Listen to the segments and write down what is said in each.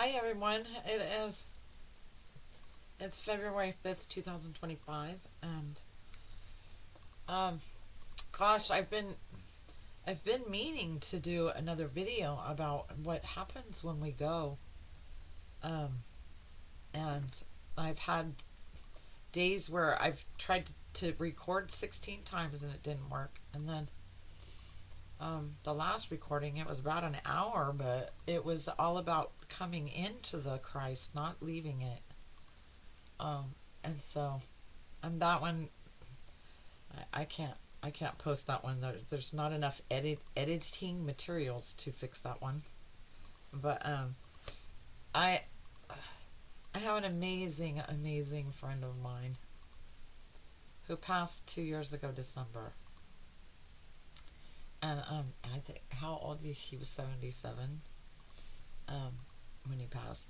Hi everyone. It's February 5th, 2025, and um gosh, I've been meaning to do another video about what happens when we go. Um and I've had days where I've tried to record 16 times and it didn't work. And then the last recording, it was about an hour, but it was all about coming into the Christ, not leaving it. Um, and so, and that one, I can't post that one. There's not enough editing materials to fix that one. But I I have an amazing friend of mine who passed 2 years ago December, and I think how old he was 77 um when he passed.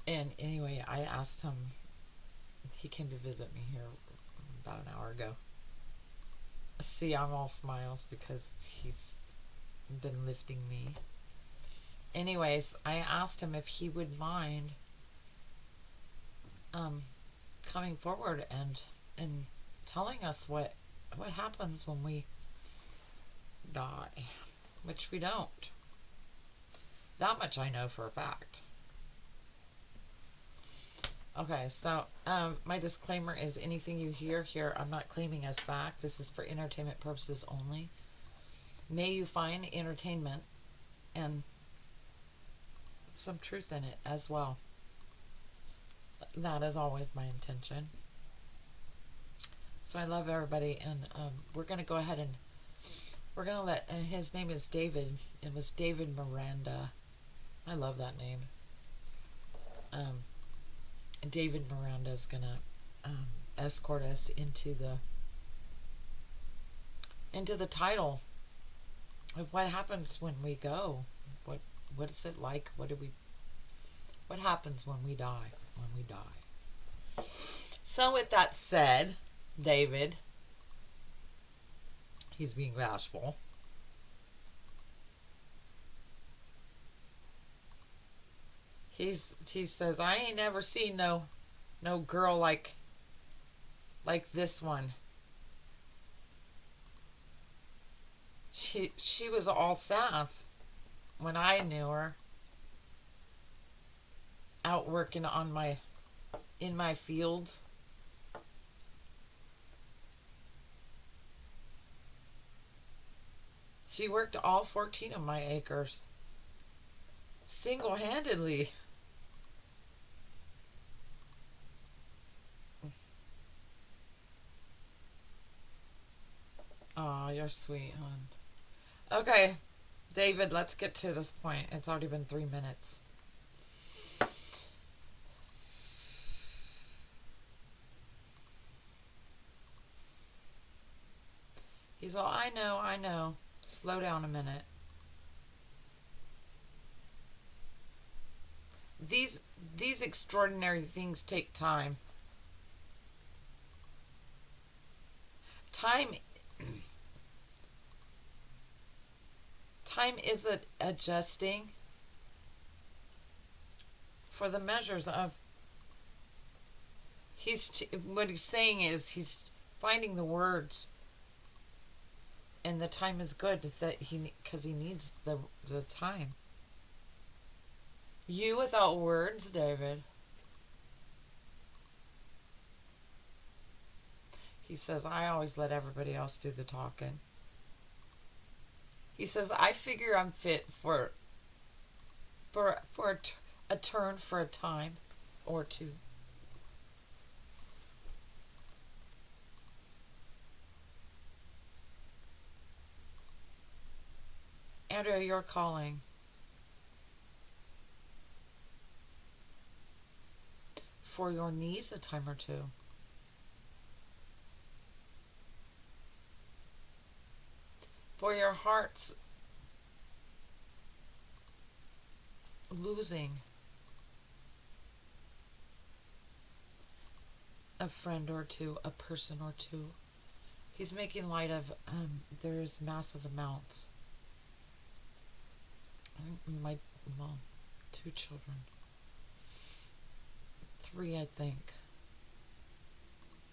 And anyway, I asked him. He came to visit me here about an hour ago. See, I'm all smiles because he's been lifting me. Anyways, I asked him if he would mind um, coming forward and telling us what happens when we die, which we don't. That much I know for a fact. Okay, so my disclaimer is anything you hear here, I'm not claiming as fact. This is for entertainment purposes only. May you find entertainment and some truth in it as well. That is always my intention. So I love everybody, and we're going to go ahead and we're going to let, his name is David. It was David Miranda. I love that name. David Miranda is going to escort us into the title of what happens when we go. What is it like? What happens when we die? When we die. So with that said, David, he's being bashful. He says, I ain't never seen no girl like this one. She was all sass when I knew her, out working in my fields. She worked all 14 of my acres single-handedly. Aw, you're sweet, hon. Okay, David, let's get to this point. It's already been 3 minutes. He's all, I know. Slow down a minute. These extraordinary things take time. Time is adjusting for the measures of what he's saying is he's finding the words, and the time is good that because he needs the time. You without words, David. He says, I always let everybody else do the talking. He says, I figure I'm fit for a turn for a time or two. Andrea, you're calling. For your knees a time or two. For your heart's losing a friend or two, a person or two. He's making light of there's massive amounts. My 2 children. 3, I think.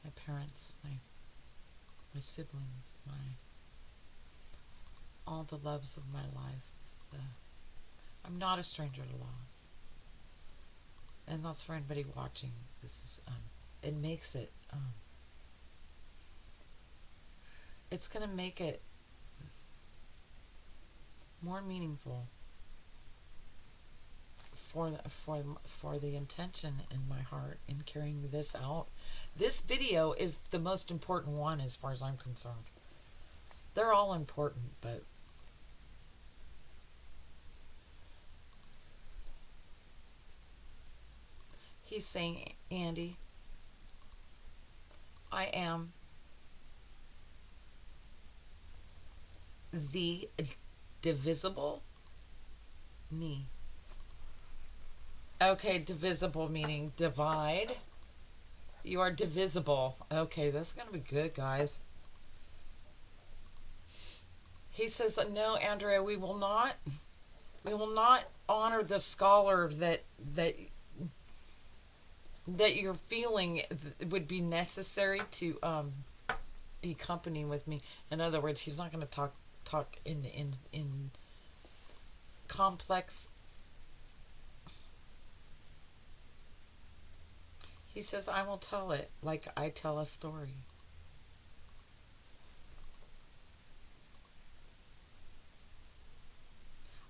My parents, my siblings, all the loves of my life. I'm not a stranger to loss. And that's for anybody watching. This is, it makes it, it's going to make it more meaningful for the intention in my heart in carrying this out. This video is the most important one as far as I'm concerned. They're all important, but he's saying, Andy, I am the divisible me. Okay, divisible meaning divide. You are divisible. Okay, this is going to be good, guys. He says, no, Andrea, we will not honor the scholar that you're feeling would be necessary to be company with me. In other words, he's not going to talk in complex. He says, I will tell it like I tell a story.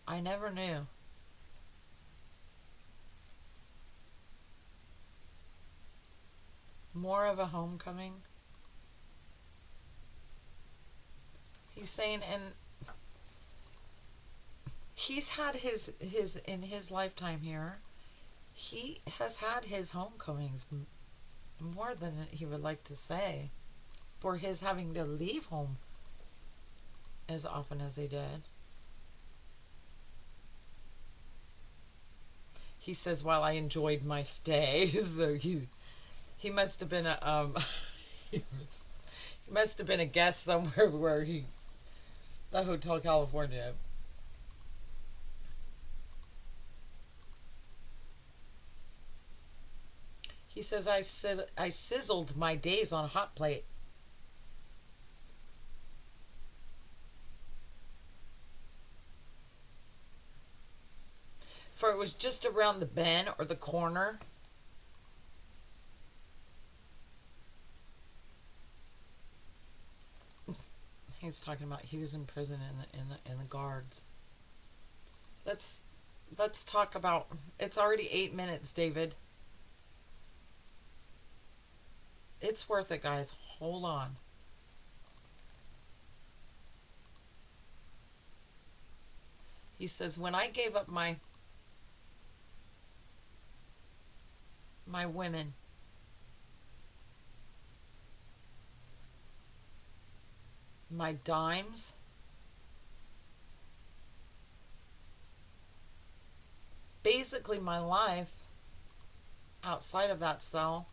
I never knew. More of a homecoming. He's saying, and he's had his in his lifetime here, he has had his homecomings more than he would like to say, for his having to leave home as often as he did. He says, while I enjoyed my stay, so he must have been a he must have been a guest somewhere where the Hotel California. He says, I sizzled my days on a hot plate. For it was just around the bend or the corner. He's talking about he was in prison in the guards. Let's talk about. It's already 8 minutes, David. It's worth it, guys. Hold on. He says, when I gave up my women, my dimes, basically my life outside of that cell,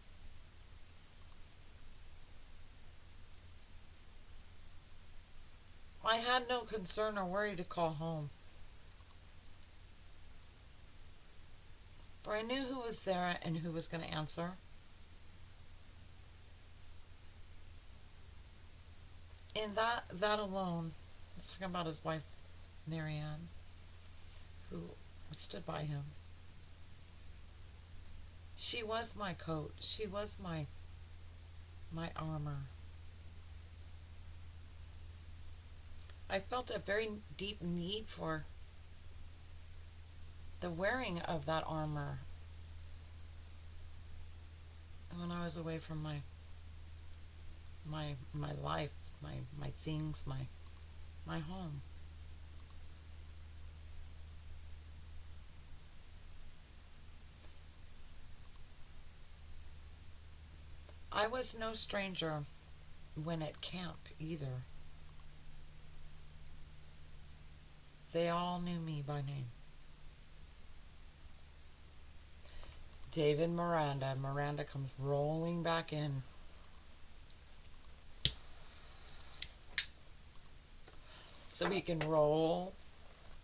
I had no concern or worry to call home. For I knew who was there and who was going to answer. And that alone, let's talk about his wife, Marianne, who stood by him. She was my coat. She was my armor. I felt a very deep need for the wearing of that armor when I was away from my life, my things, my home. I was no stranger when at camp either. They all knew me by name. David Miranda. Miranda comes rolling back in. So he can roll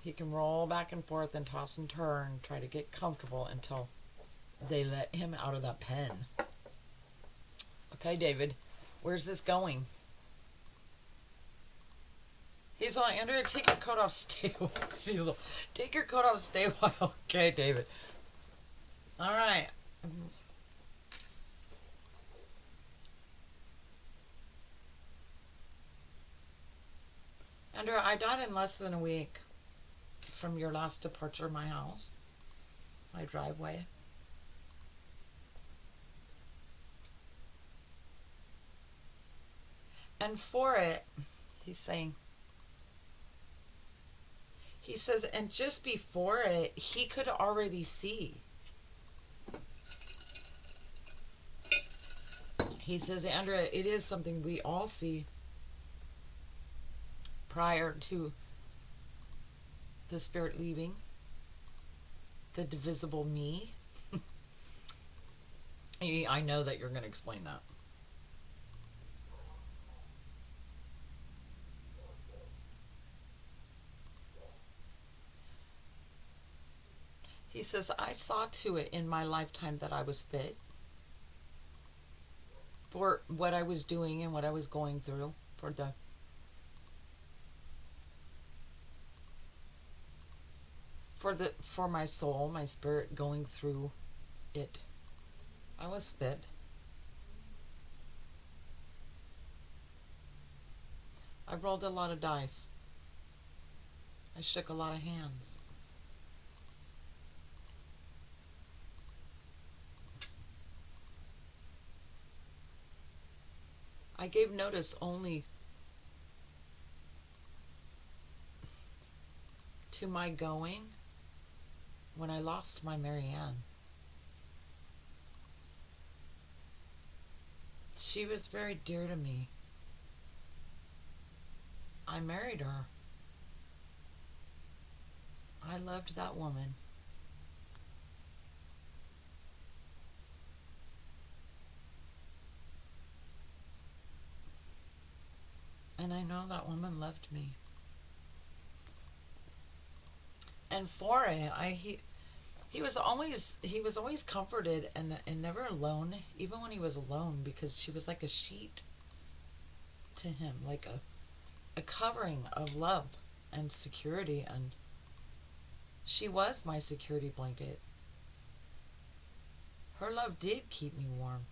He can roll back and forth and toss and turn, try to get comfortable until they let him out of that pen. Okay, David, where's this going? He's all, Andrea, take your coat off, stay a while. Cecil, take your coat off, stay a while. Okay, David. All right. Andrea, I died in less than a week from your last departure of my house, my driveway. And for it, he's saying, he says, and just before it, he could already see. He says, Andrea, it is something we all see prior to the spirit leaving, the divisible me. I know that you're going to explain that. He says, I saw to it in my lifetime that I was fit for what I was doing and what I was going through, for my soul, my spirit going through it. I was fit. I rolled a lot of dice. I shook a lot of hands. I gave notice only to my going when I lost my Marianne. She was very dear to me. I married her. I loved that woman. And I know that woman loved me. And for it, he was always comforted and never alone, even when he was alone, because she was like a sheet to him, like a covering of love and security, and she was my security blanket. Her love did keep me warm.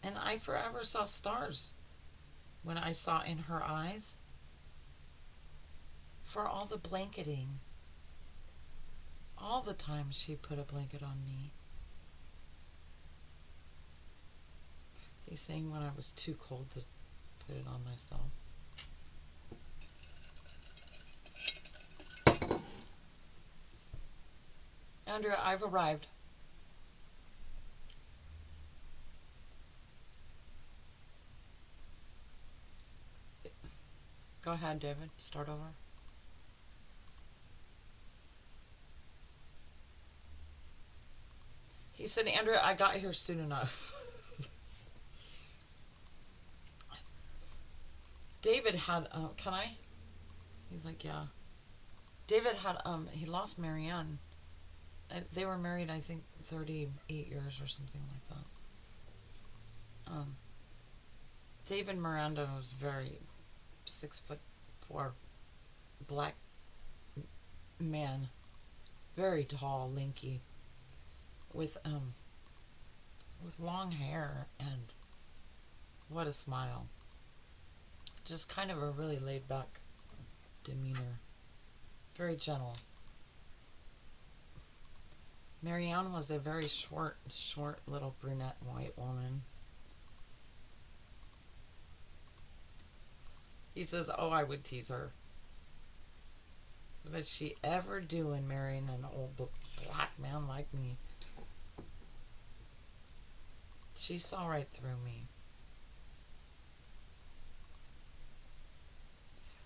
And I forever saw stars when I saw in her eyes, for all the blanketing, all the time she put a blanket on me. He's saying when I was too cold to put it on myself. Andrea, I've arrived. Go ahead, David. Start over. He said, Andrea, I got here soon enough. David had, can I? He's like, yeah. David had, he lost Marianne. They were married, I think, 38 years or something like that. David Miranda was very 6'4" black man, very tall, lanky, with long hair, and what a smile. Just kind of a really laid back demeanor, very gentle. Marianne was a very short little brunette white woman. He says, oh, I would tease her. What did she ever do in marrying an old black man like me? She saw right through me.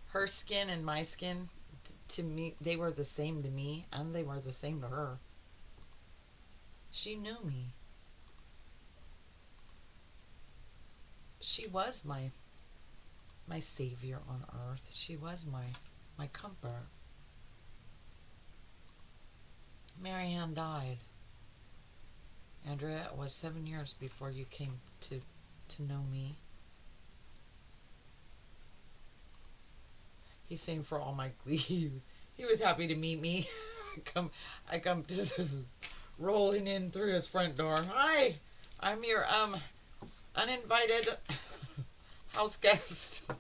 Her skin and my skin, to me, they were the same to me, and they were the same to her. She knew me. She was my my savior on earth. She was my comfort. Marianne died. Andrea, it was 7 years before you came to know me. He's saying for all my glee, he was happy to meet me. I come just rolling in through his front door. Hi, I'm your uninvited house guest.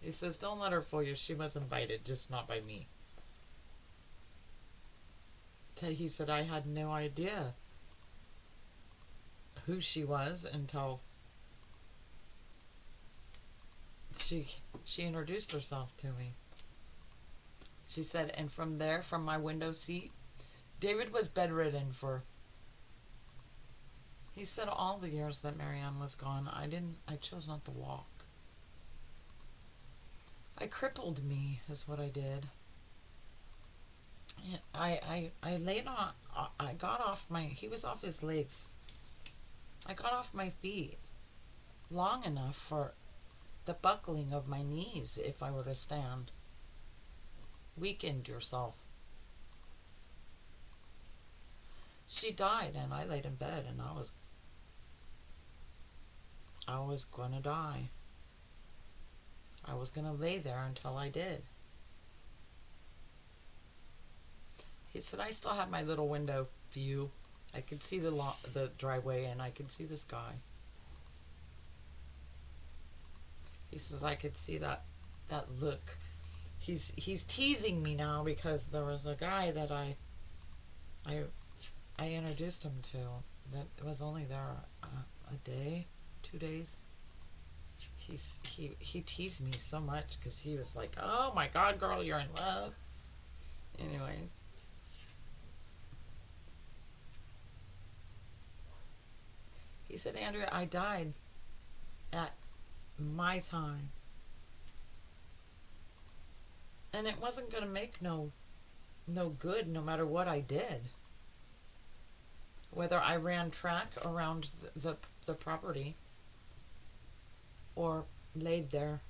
He says, don't let her fool you. She was invited, just not by me. He said, I had no idea who she was until she introduced herself to me. She said, and from there, from my window seat, David was bedridden for, he said, all the years that Marianne was gone. I chose not to walk. I crippled me is what I did. I laid on, I got off he was off his legs. I got off my feet long enough for the buckling of my knees if I were to stand. Weakened yourself. She died and I laid in bed and I was gonna die. I was gonna lay there until I did. He said I still had my little window view. I could see the driveway and I could see the sky. He says I could see that look. He's teasing me now because there was a guy that I introduced him to that was only there a day, 2 days. He teased me so much because he was like, oh my God, girl, you're in love. Anyways. He said, Andrea, I died at my time. And it wasn't going to make no good no matter what I did. Whether I ran track around the property or laid there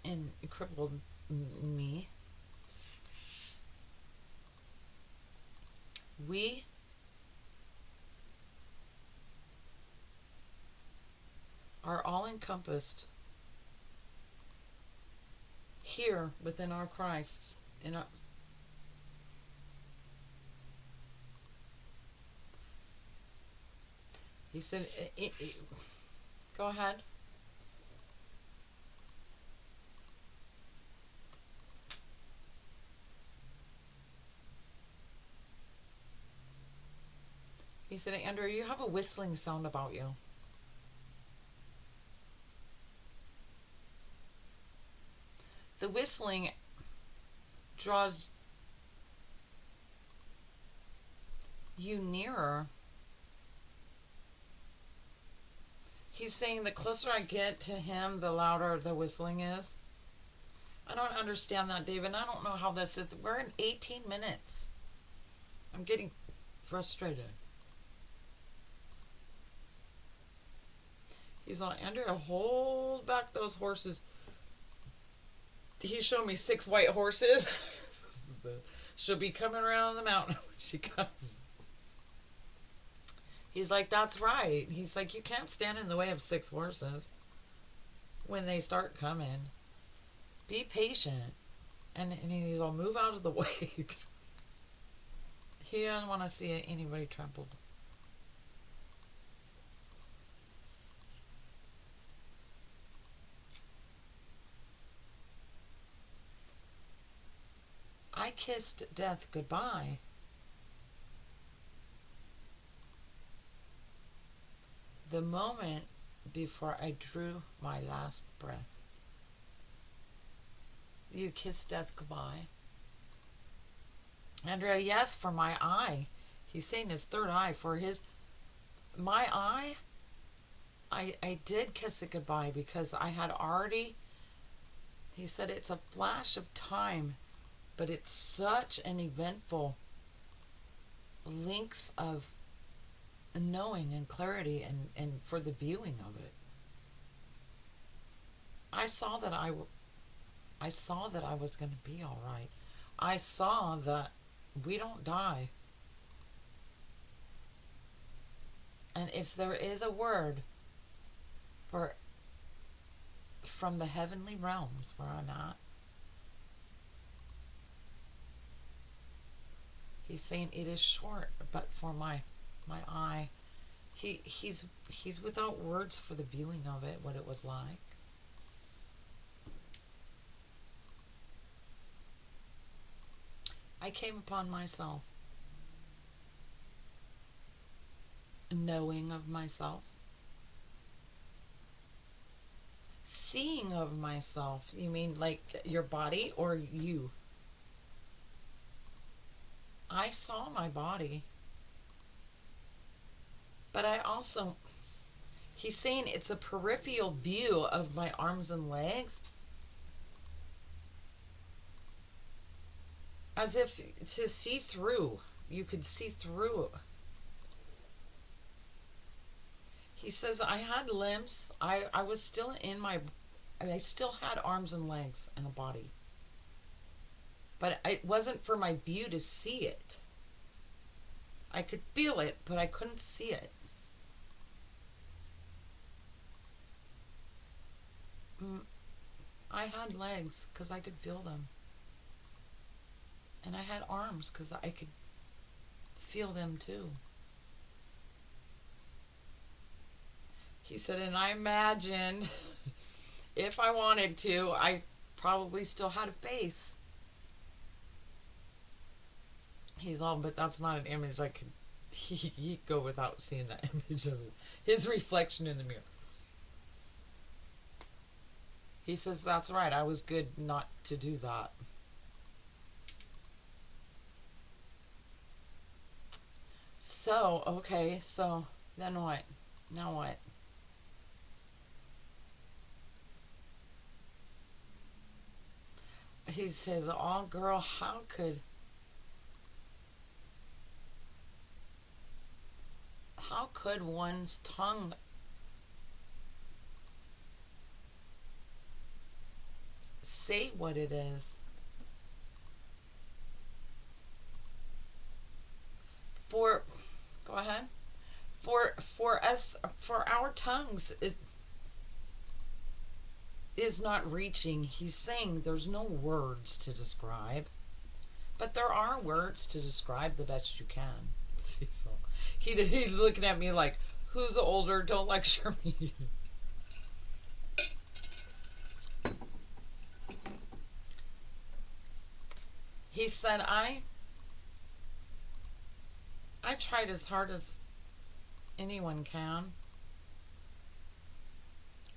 and crippled me. We are all encompassed here within our Christs. He said, go ahead. He said, Andrea, you have a whistling sound about you. The whistling draws you nearer. He's saying the closer I get to him, the louder the whistling is. I don't understand that, David. I don't know how this is. We're in 18 minutes. I'm getting frustrated. He's like, Andrea, hold back those horses. He showed me 6 white horses. She'll be coming around the mountain when she comes. He's like, that's right. He's like, you can't stand in the way of 6 horses when they start coming. Be patient. And he's all, move out of the way. He doesn't want to see anybody trampled. I kissed death goodbye. The moment before I drew my last breath. You kissed death goodbye. Andrea, yes, for my eye. He's saying his third eye. For my eye, I did kiss it goodbye because I had already, he said it's a flash of time, but it's such an eventful length of knowing and clarity and for the viewing of it. I saw that I saw that I was going to be all right. I saw that we don't die. And if there is a word for from the heavenly realms where I'm at, he's saying it is short, but for my eye, he's without words for the viewing of it, what it was like. I came upon myself, knowing of myself, seeing of myself. You mean like your body or you? I saw my body, but I also, he's saying it's a peripheral view of my arms and legs, as if to see through. You could see through. He says I had limbs. I was still in my, I still had arms and legs and a body. But it wasn't for my view to see it. I could feel it, but I couldn't see it. I had legs because I could feel them. And I had arms because I could feel them too. He said, and I imagine if I wanted to, I probably still had a face. He's all, but that's not an image I could, he'd go without seeing that image of his reflection in the mirror. He says, that's right, I was good not to do that. So, okay, so then what? Now what? He says, oh girl, how could one's tongue say what it is? For, go ahead. For us, for our tongues, it is not reaching. He's saying there's no words to describe, but there are words to describe the best you can. So he's looking at me like, who's older? Don't lecture me. He said, I tried as hard as anyone can.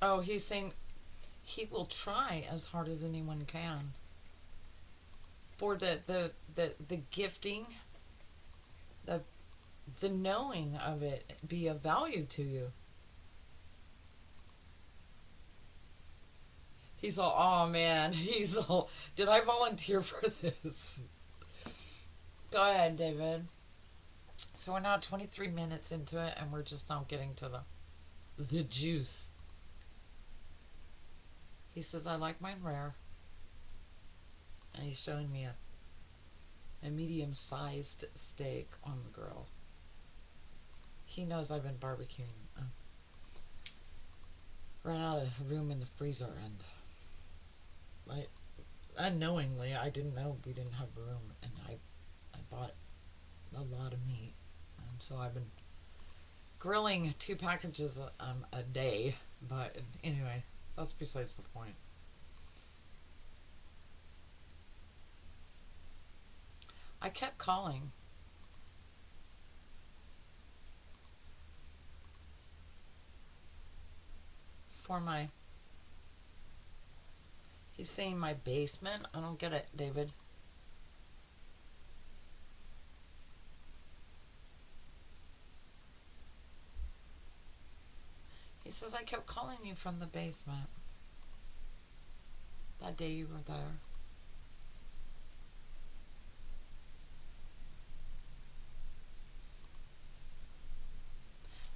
Oh, he's saying he will try as hard as anyone can for the gifting, the knowing of it be of value to you. He's all, oh man, he's all, did I volunteer for this? Go ahead, David. So we're now 23 minutes into it, and we're just now getting to the juice. He says, I like mine rare. And he's showing me a medium-sized steak on the grill. He knows I've been barbecuing. Ran out of room in the freezer, and unknowingly, I didn't know we didn't have room, and I bought a lot of meat. So I've been grilling 2 packages a day, but anyway, that's besides the point. I kept calling. For my, he's saying my basement? I don't get it, David. He says, I kept calling you from the basement. That day you were there.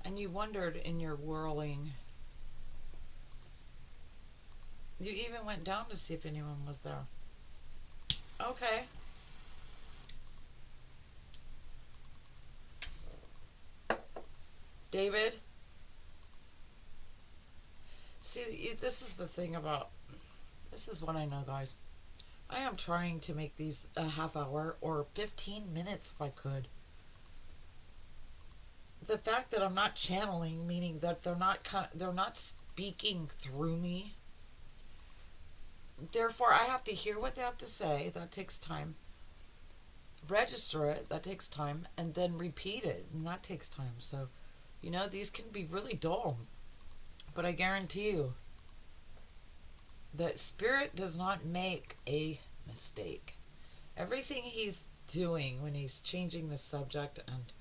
And you wondered in your whirling You even went down to see if anyone was there. Okay. David, see, this is the thing about. This is what I know, guys. I am trying to make these a half hour or 15 minutes if I could. The fact that I'm not channeling, meaning that they're not speaking through me. Therefore, I have to hear what they have to say. That takes time. Register it. That takes time, and then repeat it, and that takes time. So, these can be really dull, but I guarantee you that Spirit does not make a mistake. Everything he's doing when he's changing the subject and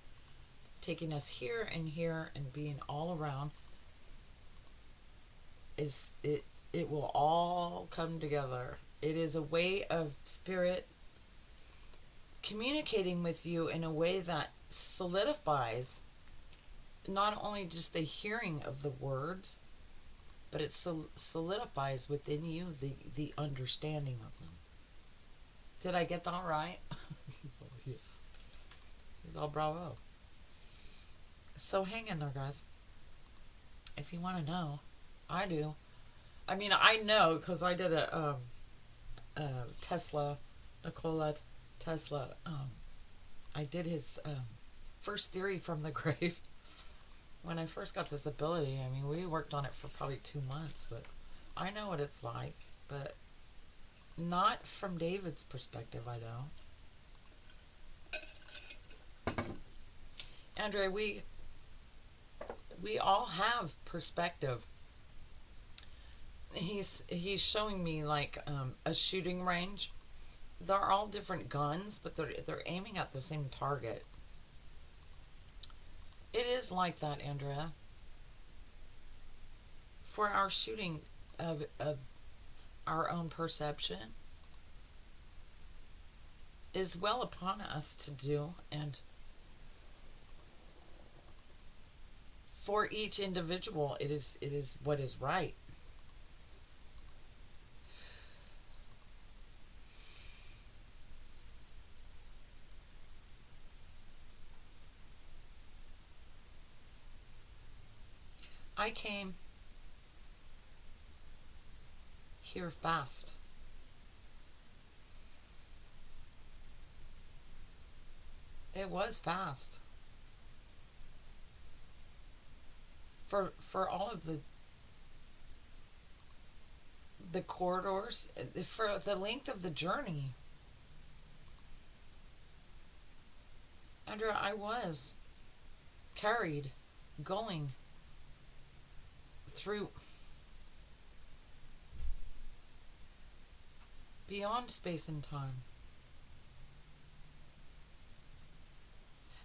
taking us here and being all around is it will all come together. It is a way of Spirit communicating with you in a way that solidifies not only just the hearing of the words, but it solidifies within you the understanding of them. Did I get that right? He's all bravo. So hang in there, guys. If you want to know, I do. I mean, I know because I did a Nikola Tesla. I did his first theory from the grave. When I first got this ability, I mean, we worked on it for probably 2 months, but I know what it's like, but not from David's perspective, I don't. Andre, we all have perspective. He's showing me like a shooting range. They're all different guns, but they're aiming at the same target. It is like that, Andrea. For our shooting of our own perception is well upon us to do, and for each individual, it is what is right. I came here fast. It was fast. For all of the corridors, for the length of the journey. Andrea, I was carried, going through beyond space and time.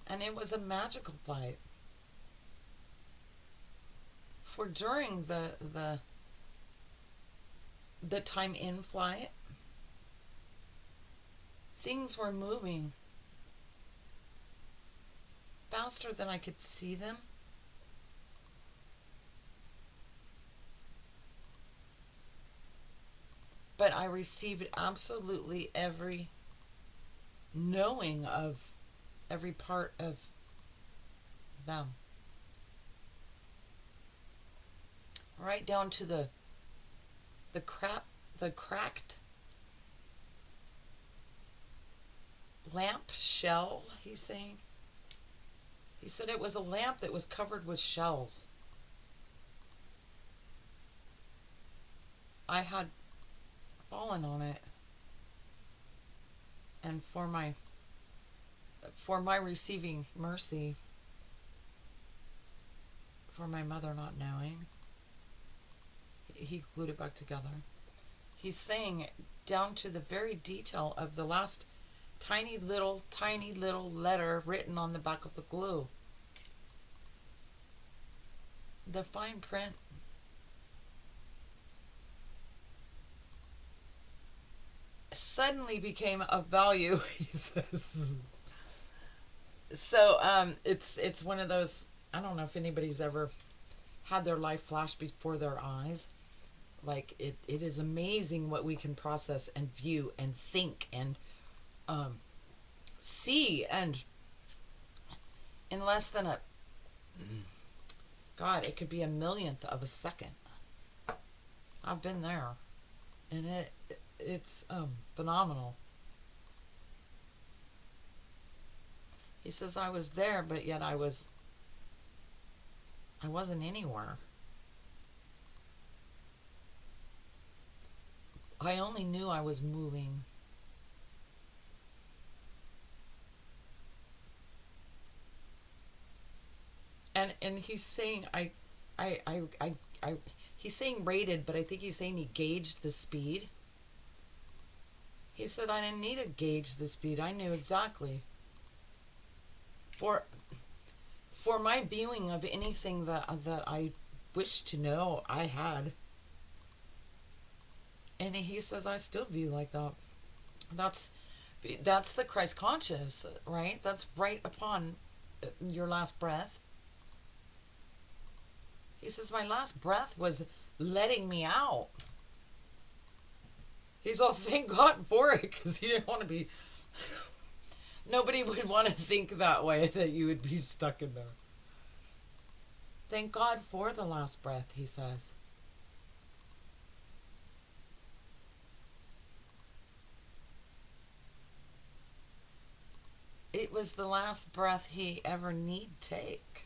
And it was a magical flight. For during the time in flight, things were moving faster than I could see them. But I received absolutely every knowing of every part of them. Right down to the cracked lamp shell, he's saying. He said it was a lamp that was covered with shells. I had fallen on it, and for my receiving mercy, for my mother not knowing, he glued it back together. He's saying down to the very detail of the last tiny little letter written on the back of the glue. The fine print. Suddenly became of value, he says. So it's one of those, I don't know if anybody's ever had their life flash before their eyes, Like it is amazing what we can process and view and think and um, see, and in less than a God, it could be a millionth of a second. I've been there, and it's phenomenal. He says I was there, but yet I wasn't anywhere. I only knew I was moving. And he's saying I he's saying rated, but I think he's saying he gauged the speed. He said I didn't need to gauge the speed. I knew exactly. For for my viewing of anything that I wished to know, I had. And he says I still view like that. That's that's the Christ conscious, right? That's right upon your last breath. He says my last breath was letting me out. He's all, thank God for it, because he didn't want to be. Nobody would want to think that way, that you would be stuck in there. Thank God for the last breath, he says. It was the last breath he ever need take.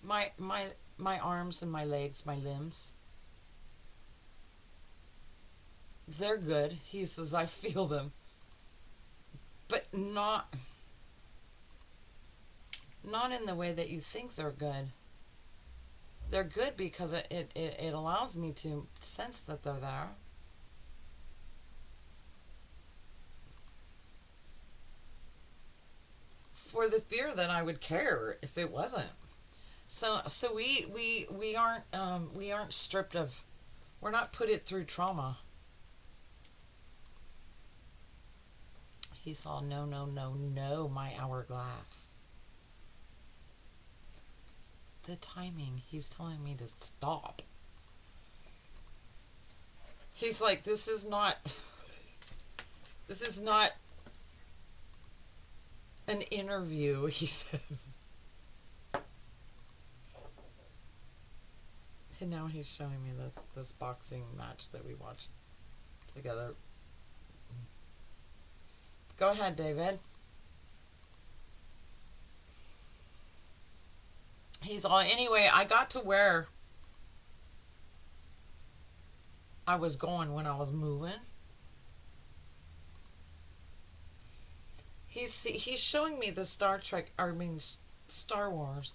My arms and my legs, my limbs, they're good. He says I feel them, but not in the way that you think they're good. They're good because it allows me to sense that they're there. For the fear that I would care if it wasn't. So we aren't stripped of, we're not put it through trauma. He saw no, no, no, no, my hourglass. The timing, he's telling me to stop. He's like, this is not an interview, he says. And now he's showing me this boxing match that we watched together. Go ahead, David. He's all, anyway, I got to where I was going when I was moving. He's showing me the Star Wars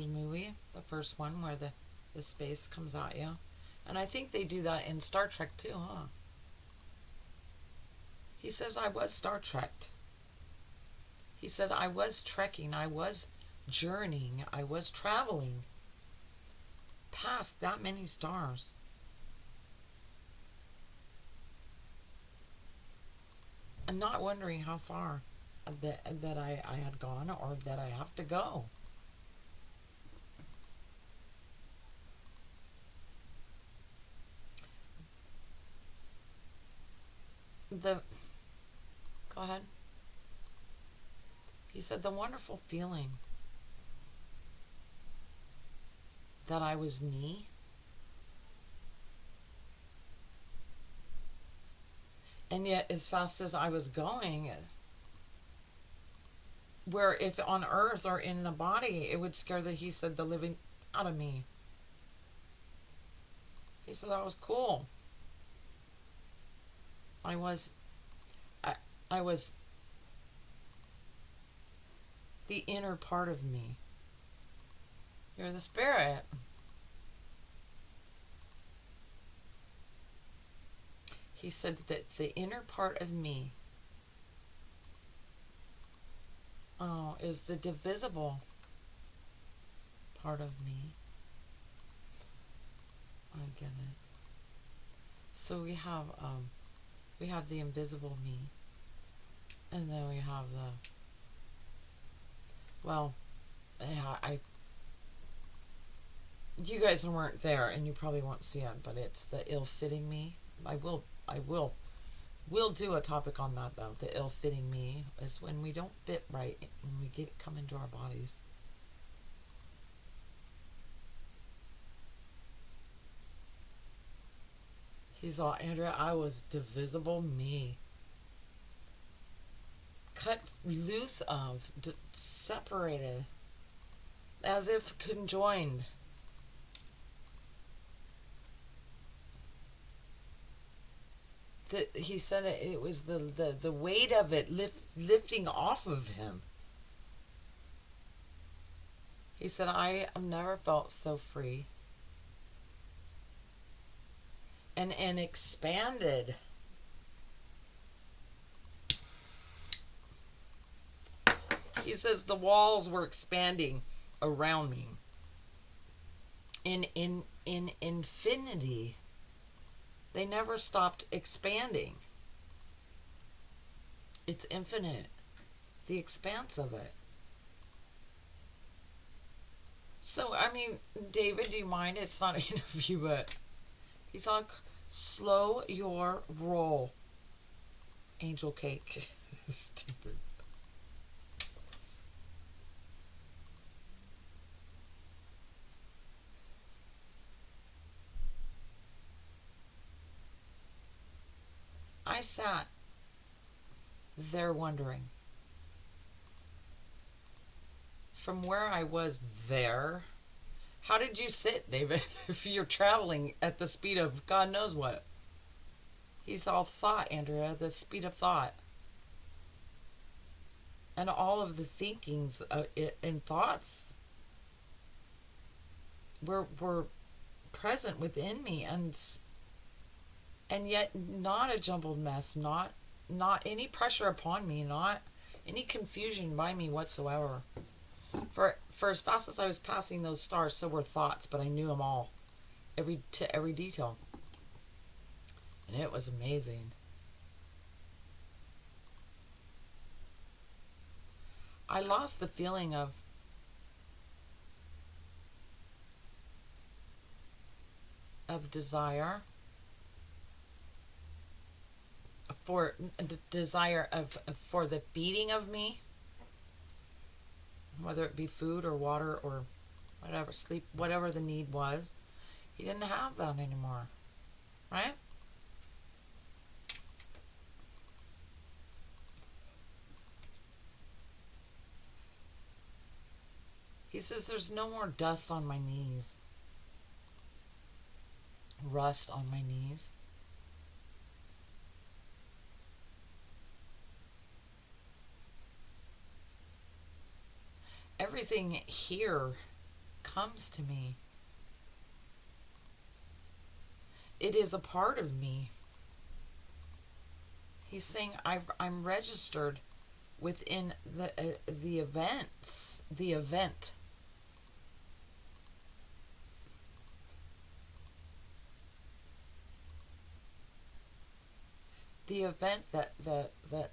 movie, the first one where the space comes at you. And I think they do that in Star Trek too, huh? He says I was Star Trekked. He said I was trekking, I was journeying, I was traveling past that many stars. And not wondering how far that I had gone or that I have to go. Go ahead. He said the wonderful feeling that I was me, and yet as fast as I was going, where if on earth or in the body, it would scare he said the living out of me. He said that was cool. I was the inner part of me. You're the spirit. He said that the inner part of me is the divisible part of me. I get it. So we have the invisible me, and then we have the, well, yeah, you guys weren't there and you probably won't see it, but it's the ill-fitting me. We'll do a topic on that though. The ill-fitting me is when we don't fit right, when we come into our bodies. He's all, Andrea, I was divisible me. Cut loose of, separated, as if conjoined. He said it was the weight of it lifting off of him. He said, I have never felt so free and expanded. He says the walls were expanding around me in infinity. They never stopped expanding. It's infinite. The expanse of it. So, I mean, David, do you mind? It's not an interview, but he's like, slow your roll. Angel cake. Stupid. I sat there wondering, from where I was there, how did you sit, David, if you're traveling at the speed of God knows what? He's all thought, Andrea, the speed of thought. And all of the thinkings and thoughts were present within me, and yet not a jumbled mess, not any pressure upon me, not any confusion by me whatsoever. For as fast as I was passing those stars, so were thoughts, but I knew them all, every detail, and it was amazing. I lost the feeling of desire. For desire for the beating of me, whether it be food or water or whatever, sleep, whatever the need was. He didn't have that anymore, right? He says there's no more dust on my knees, rust on my knees. Everything here comes to me. It is a part of me. He's saying I'm registered within the events, the event. The event that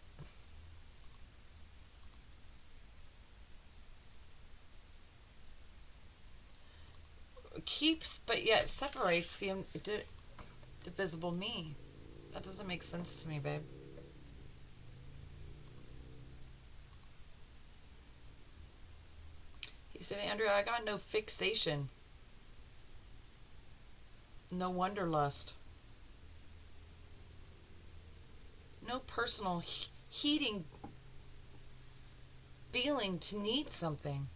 keeps but yet separates the divisible me. That doesn't make sense to me, babe. He said, Andrea, I got no fixation, no wanderlust, no personal heating feeling to need something.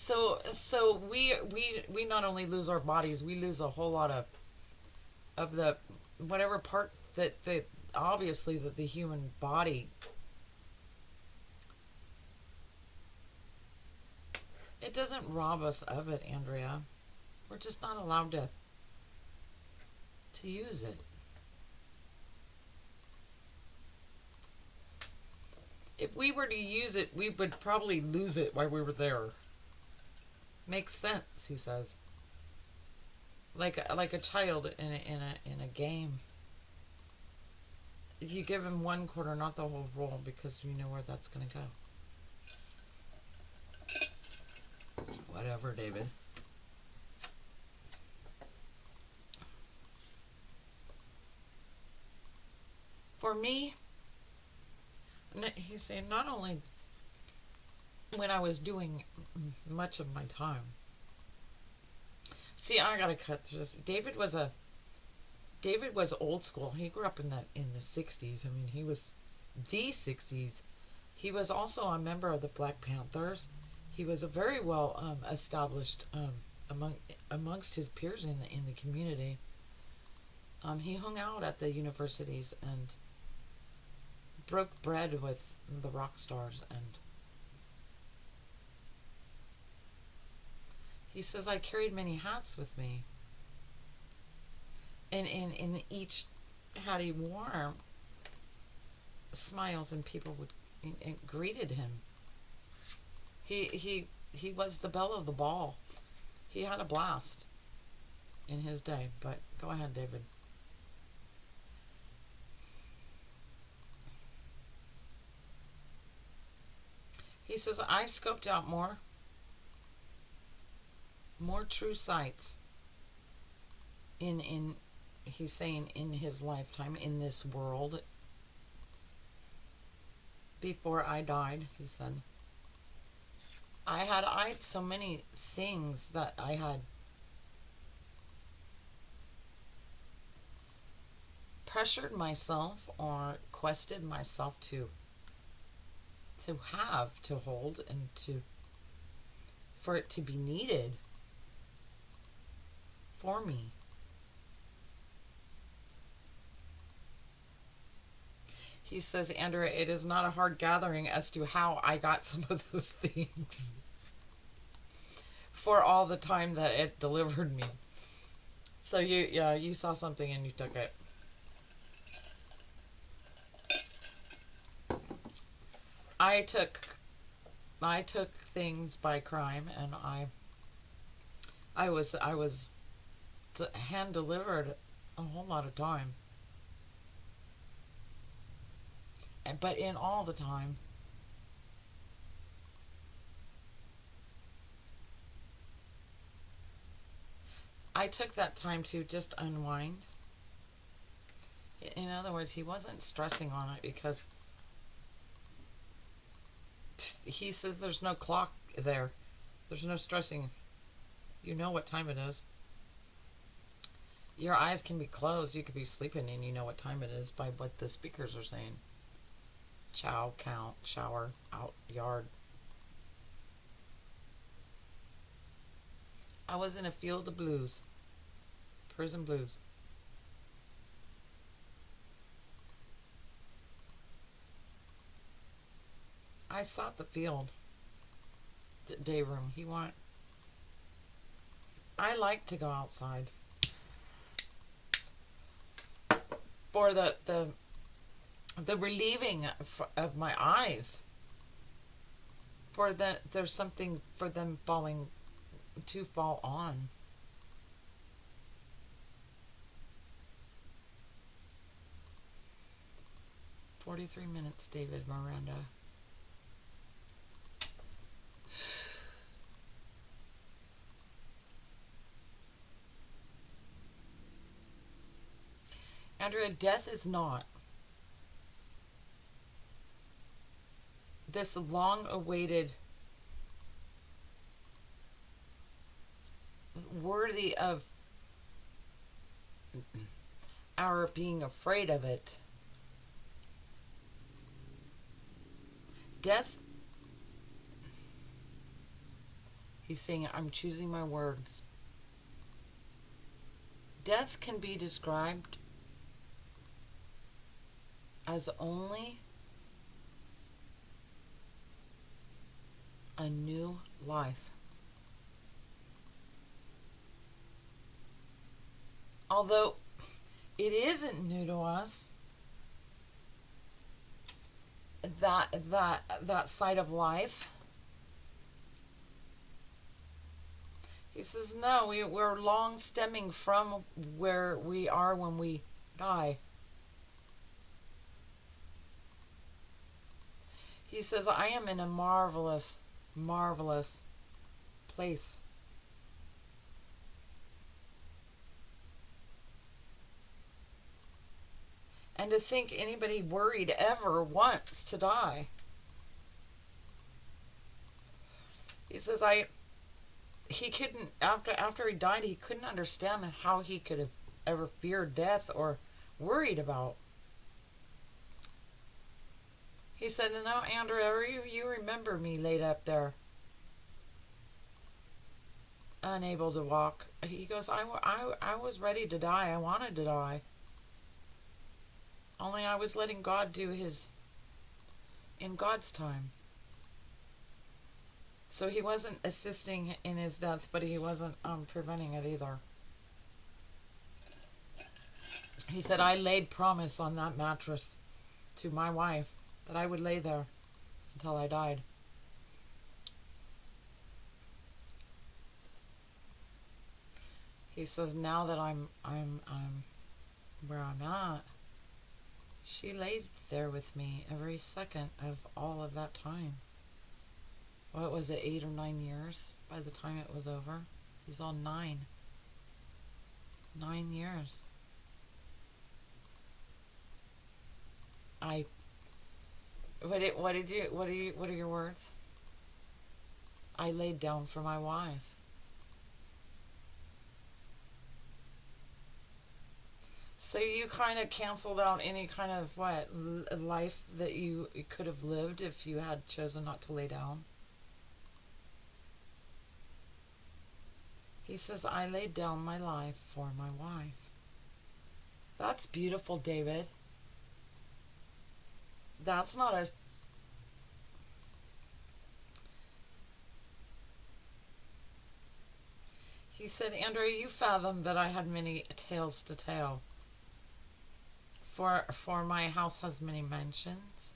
So we not only lose our bodies, we lose a whole lot of the whatever part that obviously that the human body, it doesn't rob us of it, Andrea. We're just not allowed to use it. If we were to use it, we would probably lose it while we were there. Makes sense, he says. Like a child in a game. If you give him one quarter, not the whole roll, because you know where that's going to go. Whatever, David. For me, he's saying not only when I was doing much of my time. See, I gotta cut through this. David was old school. He grew up in the 60s. I mean, he was the 60s. He was also a member of the Black Panthers. He was a very well established amongst his peers in the community. He hung out at the universities and broke bread with the rock stars, and he says, I carried many hats with me, and in each hat he wore smiles, and people would and greeted him. He was the belle of the ball. He had a blast in his day. But go ahead, David. He says, I scoped out more true sights in he's saying in his lifetime, in this world, before I died. He said, I had eyed so many things that I had pressured myself or quested myself to have, to hold, and for it to be needed for me. He says, Andrea, it is not a hard gathering as to how I got some of those things for all the time that it delivered me. So you saw something and you took it. I took things by crime, and I was hand delivered a whole lot of time. But in all the time, I took that time to just unwind. In other words, he wasn't stressing on it because he says there's no clock there. There's no stressing. You know what time it is. Your eyes can be closed. You could be sleeping and you know what time it is by what the speakers are saying. Chow, count, shower, out, yard. I was in a field of blues. Prison blues. I sought the field. The day room. I like to go outside. For the relieving of my eyes. There's something for them to fall on. "43 minutes, David Miranda." Andrea, death is not this long-awaited, worthy of our being afraid of it. Death, he's saying, I'm choosing my words. Death can be described as only a new life. Although it isn't new to us, that side of life. He says, no, we're long stemming from where we are when we die. He says, I am in a marvelous, marvelous place. And to think anybody worried ever wants to die. He says he couldn't, after he died, he couldn't understand how he could have ever feared death or worried about. He said, "No, Andrew, you remember me laid up there, unable to walk." He goes, I was ready to die. I wanted to die. Only I was letting God do his, in God's time. So he wasn't assisting in his death, but he wasn't preventing it either. He said, "I laid promise on that mattress to my wife that I would lay there until I died." He says, "Now that I'm where I'm at, she laid there with me every second of all of that time." What was it, 8 or 9 years by the time it was over? He's on 9. 9 years. What are your words? I laid down for my wife. So you kind of canceled out any kind of life that you could have lived if you had chosen not to lay down. He says, "I laid down my life for my wife." That's beautiful, David. That's not a... He said, "Andrew, you fathomed that I had many tales to tell. For my house has many mansions.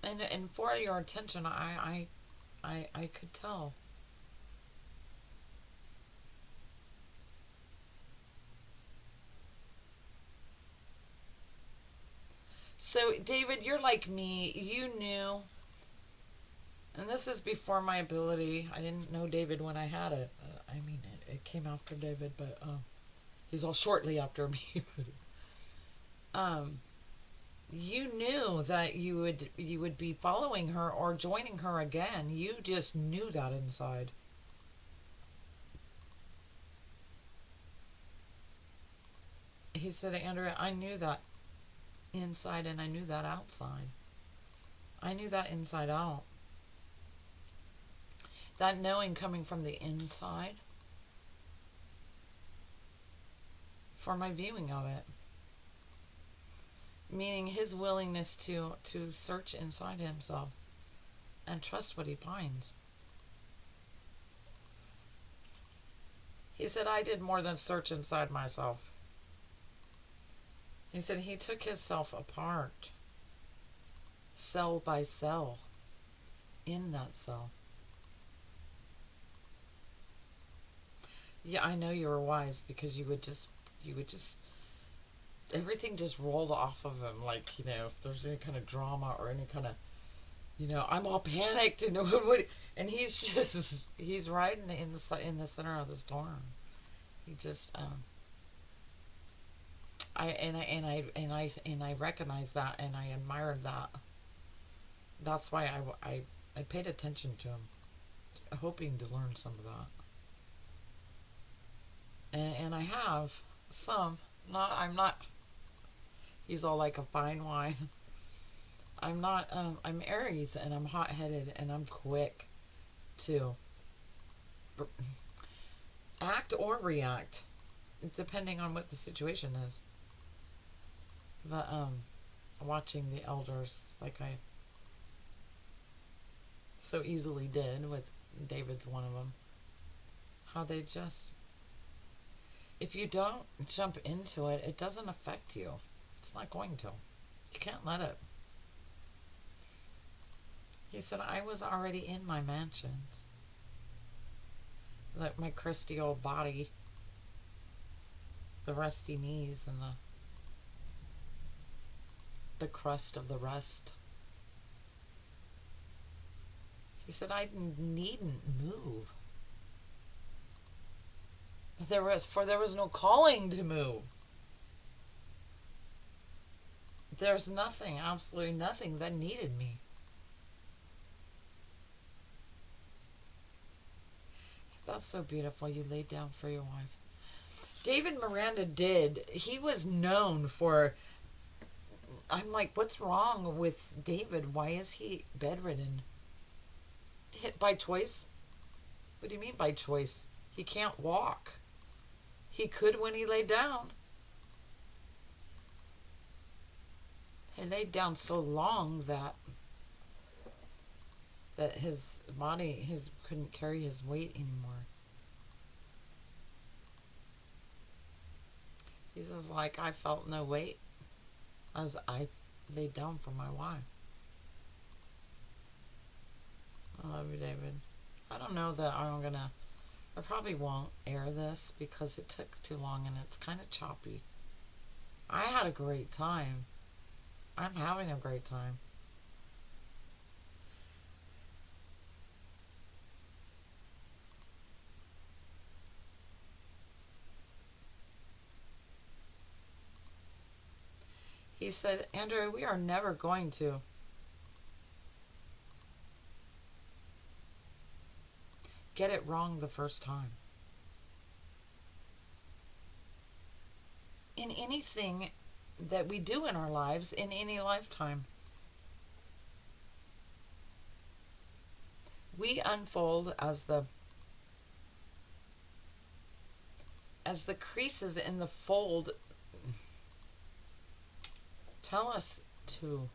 And for your attention, I could tell." So, David, you're like me. You knew, and this is before my ability. I didn't know David when I had it. It came after David, but he's all shortly after me. You knew that you would be following her or joining her again. You just knew that inside. He said, "Andrea, I knew that inside and I knew that outside. I knew that inside out. That knowing coming from the inside for my viewing of it. Meaning his willingness to search inside himself and trust what he finds." He said, "I did more than search inside myself." He said he took himself apart, cell by cell, in that cell. Yeah, I know you were wise because you would just, everything just rolled off of him. Like, if there's any kind of drama or any kind of, I'm all panicked and and he's right in the center of the storm. He just, I recognize that and I admired that. That's why I paid attention to him, hoping to learn some of that. And I have some. I'm not. He's all like a fine wine. I'm not. I'm Aries and I'm hot-headed and I'm quick to act or react, depending on what the situation is. But watching the elders, like I so easily did with David's one of them, how they just, if you don't jump into it, it doesn't affect you. It's not going to. You can't let it. He said, "I was already in my mansions. Like my crusty old body, the rusty knees, and the crust of the rust." He said, I needn't move. There was no calling to move. There's nothing, absolutely nothing that needed me. That's so beautiful. You laid down for your wife. David Miranda did. He was known for. I'm like, what's wrong with David? Why is he bedridden? Hit by choice? What do you mean by choice? He can't walk. He could when he laid down. He laid down so long that his body couldn't carry his weight anymore. He says, like, I felt no weight as I laid down for my wife. I love you, David. I don't know that I probably won't air this because it took too long and it's kind of choppy. I had a great time. I'm having a great time. He said, Andrew, we are never going to get it wrong the first time. In anything that we do in our lives, in any lifetime, we unfold as the creases in the fold tell us to.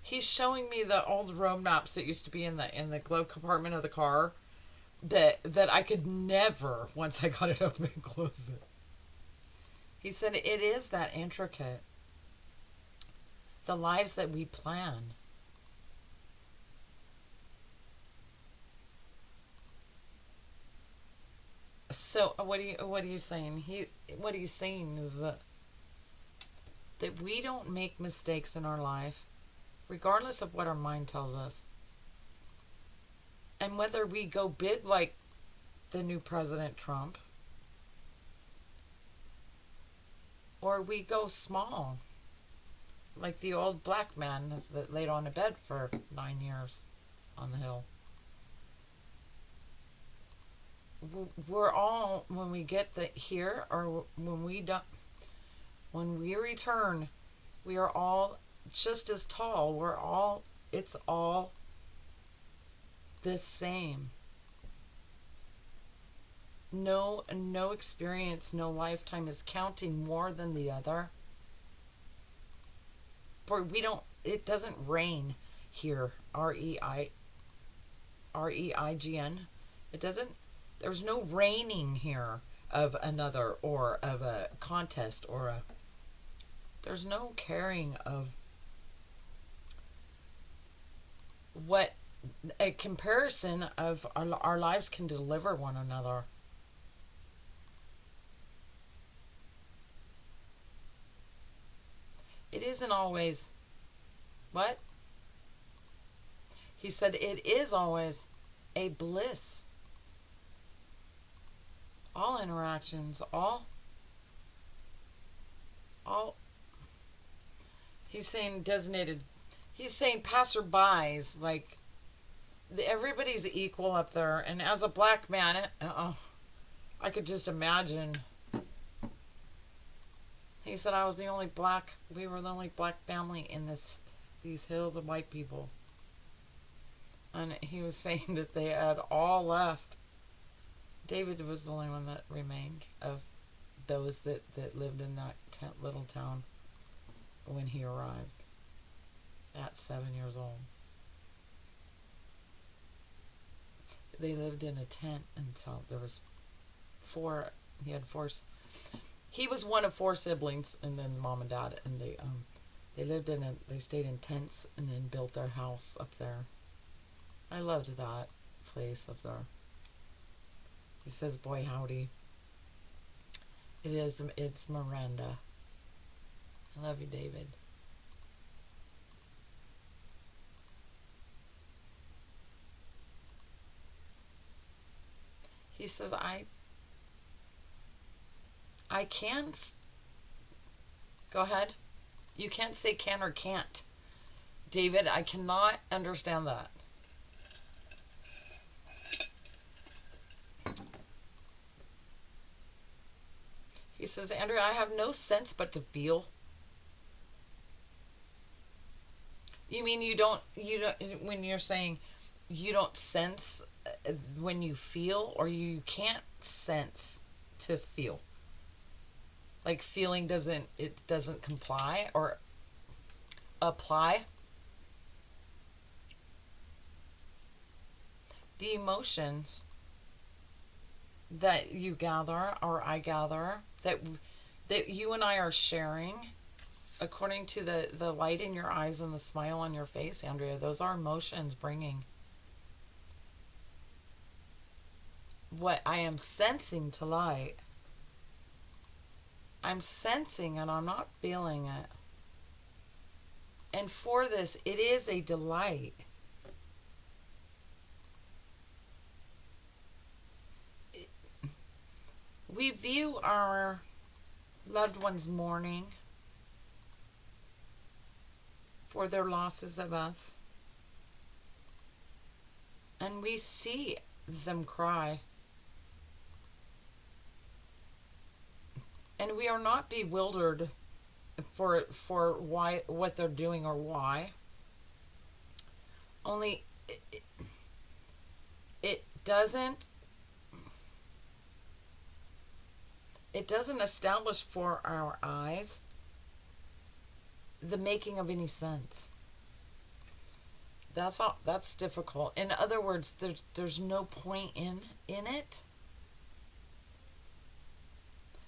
He's showing me the old road maps that used to be in the glove compartment of the car that I could never, once I got it open, close it. He said it is that intricate. The lives that we plan. So what are you saying? What he's saying is that we don't make mistakes in our life, regardless of what our mind tells us. And whether we go big like the new President Trump, or we go small, like the old black man that laid on a bed for 9 years on the Hill. We're all, when we get here, or when we return, we are all just as tall. It's all the same. No experience, no lifetime is counting more than the other. For it doesn't reign here. REIGN. It doesn't, there's no reigning here of another, or of a contest, there's no caring of what a comparison of our lives can deliver one another. It isn't always, what? He said it is always a bliss. All interactions, all, he's saying passerbys, like, everybody's equal up there. And as a black man, I could just imagine. He said we were the only black family in these hills of white people. And he was saying that they had all left. David was the only one that remained of those that lived in that little town when he arrived at 7 years old. They lived in a tent until there was he was one of 4 siblings, and then mom and dad, and they stayed in tents and then built their house up there. I loved that place up there. He says, boy howdy. It's Miranda. I love you, David. says, I can. Go ahead. You can't say can or can't. David, I cannot understand that. He says, Andrea, I have no sense but to feel. You mean you don't, when you're saying you don't sense when you feel, or you can't sense to feel? Like feeling doesn't comply or apply? The emotions that you gather, or I gather, that you and I are sharing, according to the light in your eyes and the smile on your face, Andrea, those are emotions bringing what I am sensing to light. I'm sensing and I'm not feeling it. And for this, it is a delight. We view our loved ones mourning for their losses of us, and we see them cry. And we are not bewildered for why, what they're doing or why. Only it doesn't establish for our eyes the making of any sense. That's difficult. In other words, there's no point in it.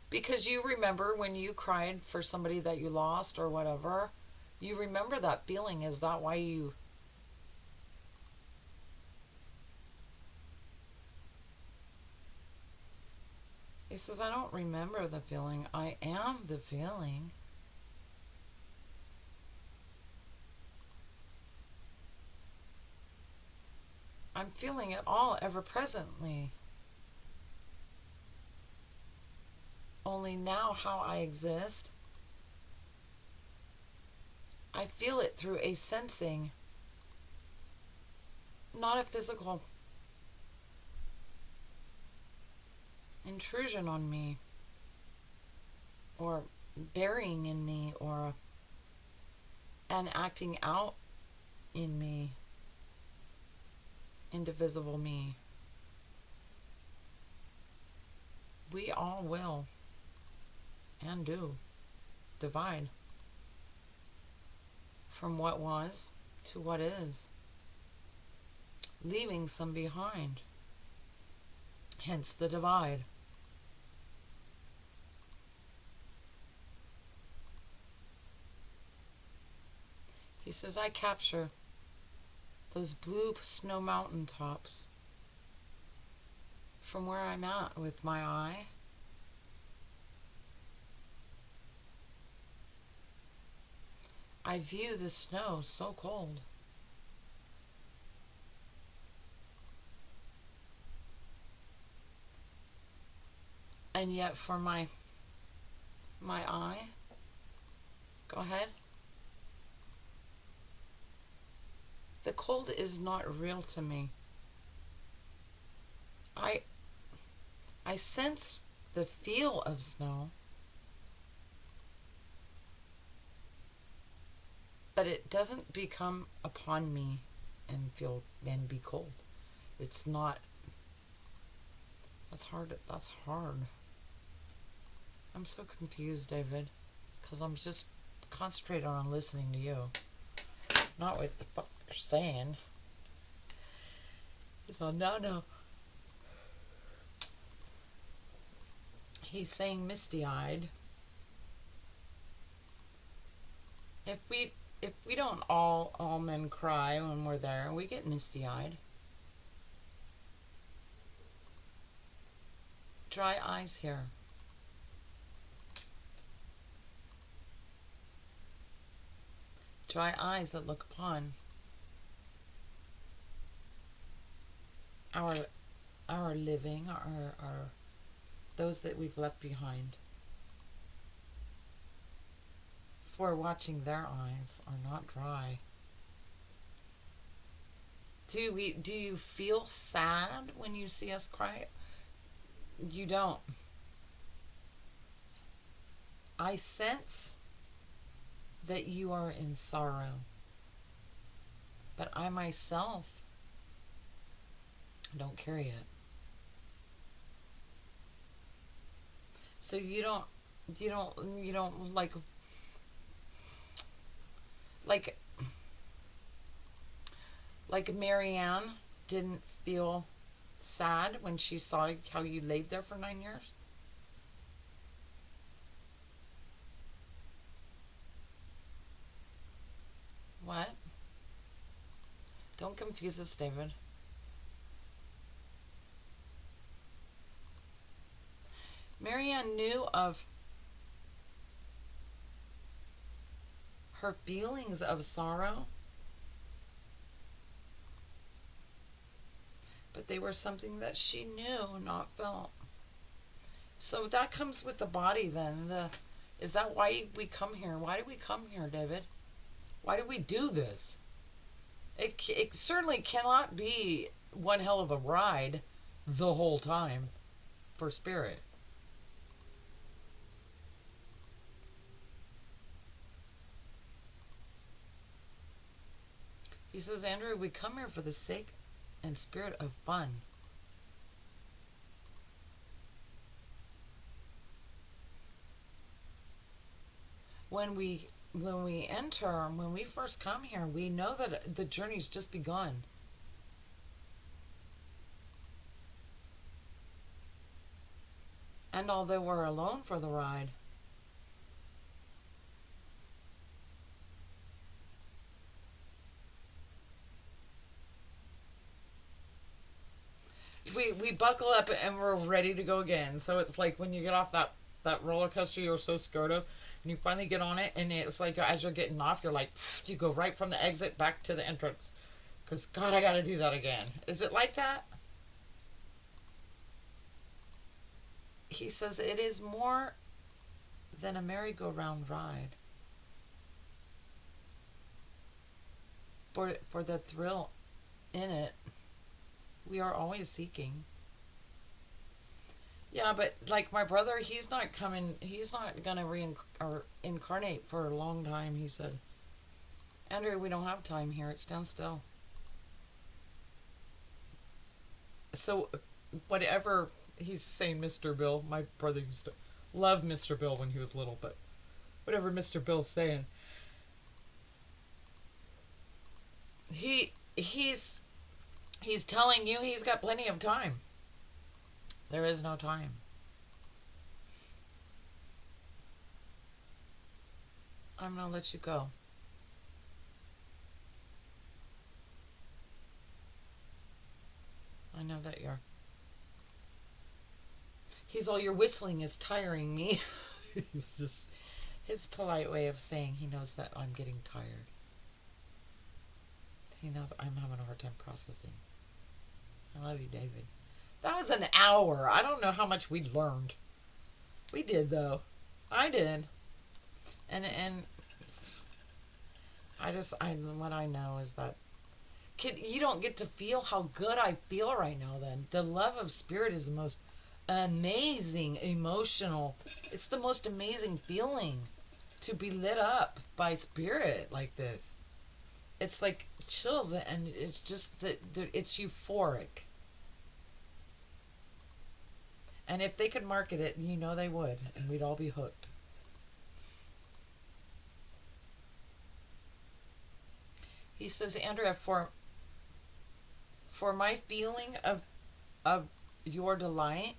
Because you remember when you cried for somebody that you lost or whatever, you remember that feeling. Is that why you... He says, I don't remember the feeling. I am the feeling. I'm feeling it all ever presently. Only now how I exist, I feel it through a sensing, not a physical intrusion on me, or burying in me, or and acting out in me, indivisible me. We all will and do divide from what was to what is, leaving some behind. Hence the divide. He says, I capture those blue snow mountain tops from where I'm at with my eye. I view the snow so cold. And yet for my eye, go ahead. The cold is not real to me. I sense the feel of snow, but it doesn't become upon me and feel and be cold. It's not. That's hard. That's hard. I'm so confused, David, because I'm just concentrating on listening to you, not what the fuck you're saying. So no. He's saying misty-eyed. If we don't all men cry when we're there, we get misty-eyed. Dry eyes here. Dry eyes that look upon our our living, our those that we've left behind, for watching their eyes are not dry. Do you feel sad when you see us cry? You don't. I sense that you are in sorrow, but I myself don't carry it. So you don't like like Marianne didn't feel sad when she saw how you laid there for 9 years. What? Don't confuse us, David. Marianne knew of her feelings of sorrow, but they were something that she knew, not felt. So that comes with the body then. Is that why we come here? Why do we come here, David? Why do we do this? It certainly cannot be one hell of a ride the whole time for spirit. He says, Andrew, we come here for the sake and spirit of fun. When we enter, when we first come here, we know that the journey's just begun. And although we're alone for the ride, we buckle up and we're ready to go again. So it's like when you get off that roller coaster you were so scared of, and you finally get on it, and it's like as you're getting off, you're like, you go right from the exit back to the entrance. Because, God, I got to do that again. Is it like that? He says it is more than a merry-go-round ride. For the thrill in it, we are always seeking. Yeah, but like my brother, he's not gonna reincarnate for a long time, he said. Andrew, we don't have time here, it stands still. So, whatever he's saying, Mr. Bill, my brother used to love Mr. Bill when he was little, but whatever Mr. Bill's saying, he's telling you he's got plenty of time. There is no time. I'm going to let you go. I know that you're... He's all, your whistling is tiring me. It's just his polite way of saying he knows that I'm getting tired. He knows I'm having a hard time processing. I love you, David. That was an hour. I don't know how much we learned. We did, though. I did. And what I know is that you don't get to feel how good I feel right now then. The love of spirit is the most amazing emotional. It's the most amazing feeling to be lit up by spirit like this. It's like chills, and it's just that it's euphoric. And if they could market it, you know they would, and we'd all be hooked. He says, Andrea, for my feeling of your delight,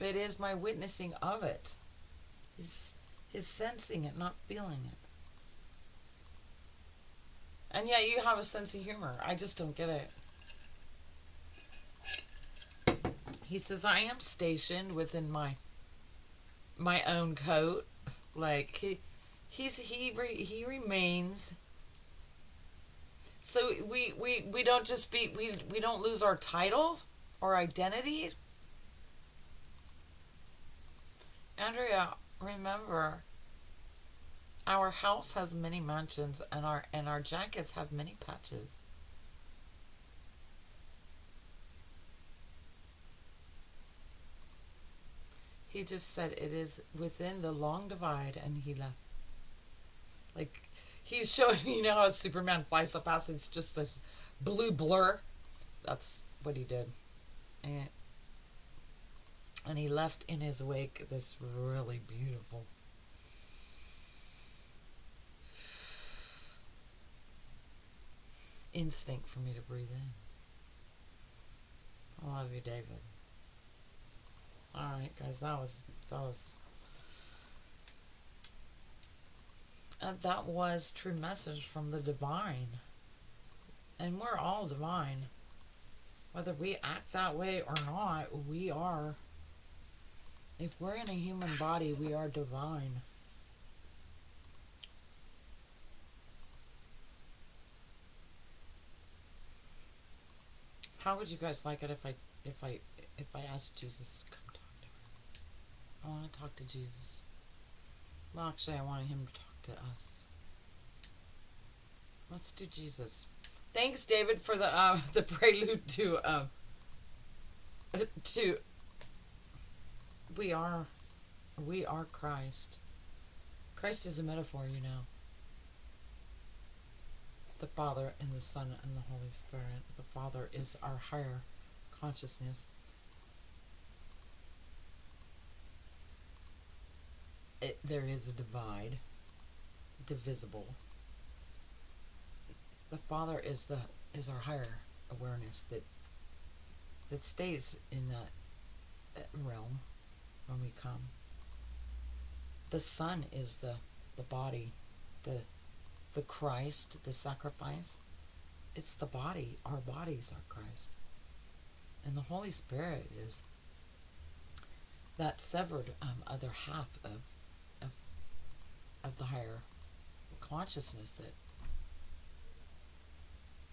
it is my witnessing of it. His sensing it, not feeling it. And yet you have a sense of humor. I just don't get it. He says, I am stationed within my own coat. Like, he remains So we don't just be we don't lose our titles or identity. Andrea, remember, our house has many mansions, and our jackets have many patches. He just said it is within the long divide, and he left. Like, he's showing you now how Superman flies so fast. It's just this blue blur. That's what he did, and he left in his wake this really beautiful instinct for me to breathe in. I love you, David. All right, guys, that was true message from the divine, and we're all divine, whether we act that way or not. We are. If we're in a human body, we are divine. How would you guys like it if I asked Jesus to come talk to her? I want to talk to Jesus. Well, actually, I want him to talk to us. Let's do Jesus. Thanks, David, for the prelude to we are Christ. Christ is a metaphor, you know. The Father and the Son and the Holy Spirit. The Father is our higher consciousness. There is a divide, divisible. The Father is our higher awareness that stays in that realm when we come. The Son is the body, the Christ, the sacrifice. It's the body. Our bodies are Christ. And the Holy Spirit is that severed other half of the higher consciousness that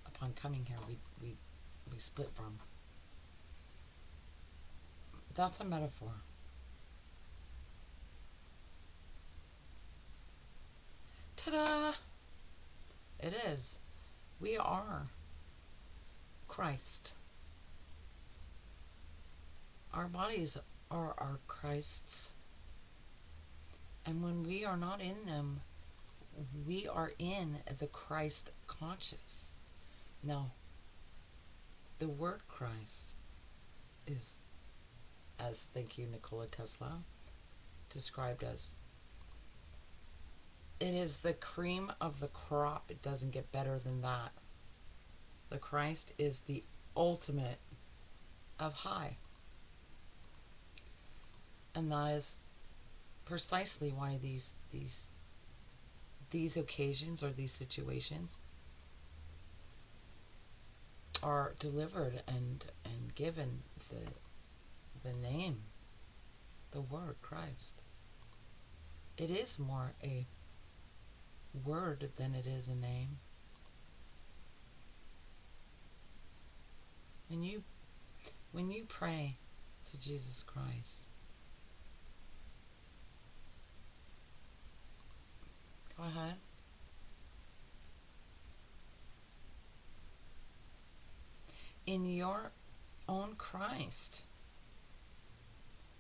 upon coming here we split from. That's a metaphor. Ta-da! It is. We are Christ. Our bodies are our Christ's. And when we are not in them, we are in the Christ conscious. Now, the word Christ is, as thank you, Nikola Tesla, described as, it is the cream of the crop. It doesn't get better than that. The Christ is the ultimate of high. And that is precisely why these occasions or these situations are delivered and given the name, the word Christ. It is more a word than it is a name. When you pray to Jesus Christ, go ahead. In your own Christ,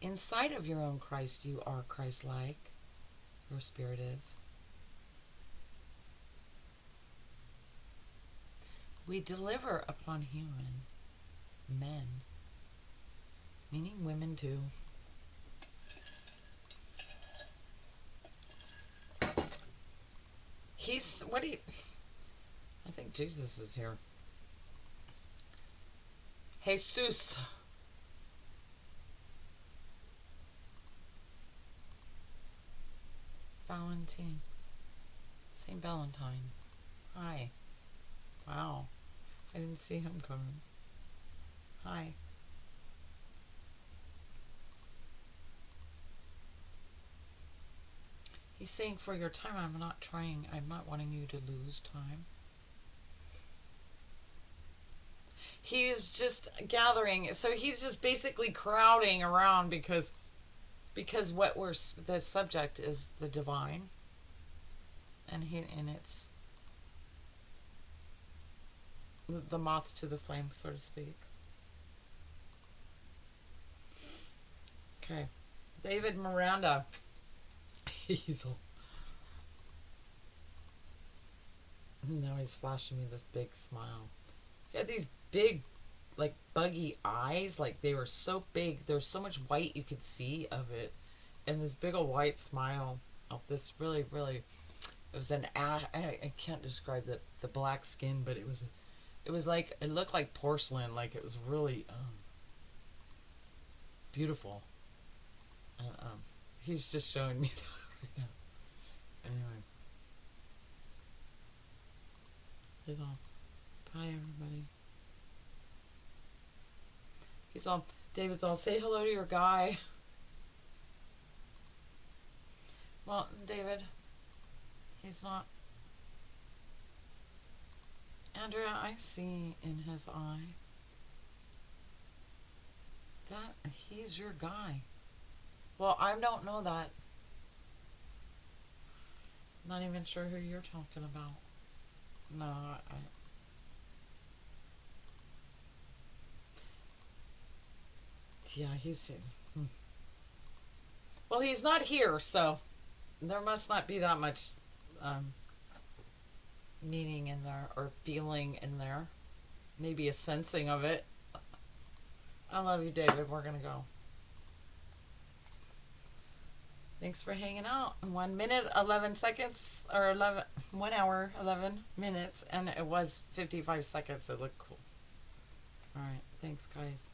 inside of your own Christ, you are Christ-like. Your spirit is. We deliver upon human men, meaning women too. I think Jesus is here. Jesus. Valentine. St. Valentine. Hi. Wow. I didn't see him coming. Hi. He's saying for your time, I'm not wanting you to lose time. He's just gathering. So he's just basically crowding around because what we're the subject is the divine, and it's the moth to the flame, so to speak. Okay, David Miranda. He's all, now he's flashing me this big smile. He had these big, like, buggy eyes. Like, they were so big. There was so much white you could see of it. And this big old white smile of this really, really, it was an ash. I can't describe the black skin, but it was like, it looked like porcelain. Like, it was really beautiful. And he's just showing me that right now. Anyway. He's all, bye everybody. He's all, David's all, say hello to your guy. Well, David, he's not. Andrea, I see in his eye that he's your guy. Well, I don't know that. Not even sure who you're talking about. No, yeah, he's. Well, he's not here, so there must not be that much meaning in there or feeling in there. Maybe a sensing of it. I love you, David. We're gonna go. Thanks for hanging out. 1 minute, 11 seconds, or 1 hour, 11 minutes, and it was 55 seconds. It looked cool. All right. Thanks, guys.